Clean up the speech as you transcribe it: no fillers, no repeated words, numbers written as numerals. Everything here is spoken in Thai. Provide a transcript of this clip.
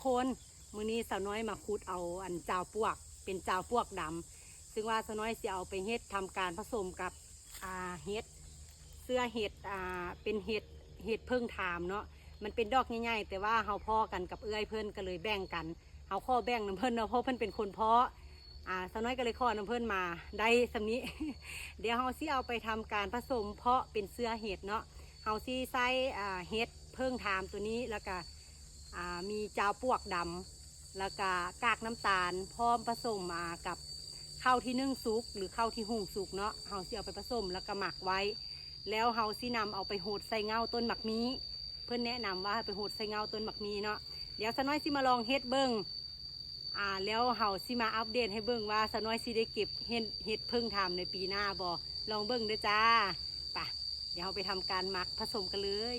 คนมื้อนี้สาวน้อยมาขุดเอาอันเจ้าปวกเป็นเจ้าปวกดำซึ่งว่าสาวน้อยสิเอาไปเฮ็ดทำการผสมกับเฮ็ดเสื้อเห็ดเป็นเห็ดเพิ่งถามเนาะมันเป็นดอกใหญ่ๆแต่ว่าเฮาพ่อกันกับเอื้อยเพิ่นก็เลยแบ่งกันเฮาข้อแบ่งน้ำเพิ่นเนาะเพราะเพิ่นเป็นคนเพาะสาวน้อยก็เลยข้อน้ำเพิ่นมาได้สำนี้ เดี๋ยวเฮาสิเอาไปทำการผสมเพาะเป็นเสื้อเห็ดเนาะเฮาสิใส่เห็ดเพิ่งถามตัวนี้แล้วก็มีเจ้าปวกดำแล้วก็กากน้ำตาลพร้อมผสมกับข้าวที่นึ่งสุกหรือข้าวที่หุงสุกเนาะเฮาสิเอาไปผสมแล้วก็หมักไว้แล้วเฮาสินำเอาไปโหดใส่เงาต้นหมักมีเพื่อนแนะนำว่าไปโหดใส่เงาต้นหมักมีเนาะเดี๋ยวสน้อยสิมาลองเฮ็ดเบิ้งแล้วเฮาสิมาอัปเดตให้เบิ้งว่าสน้อยสิได้เก็บเฮ็ดเพิ่งทำในปีหน้าบ่ลองเบิ้งเด้อจ้าไปเดี๋ยวเราไปทำการหมักผสมกันเลย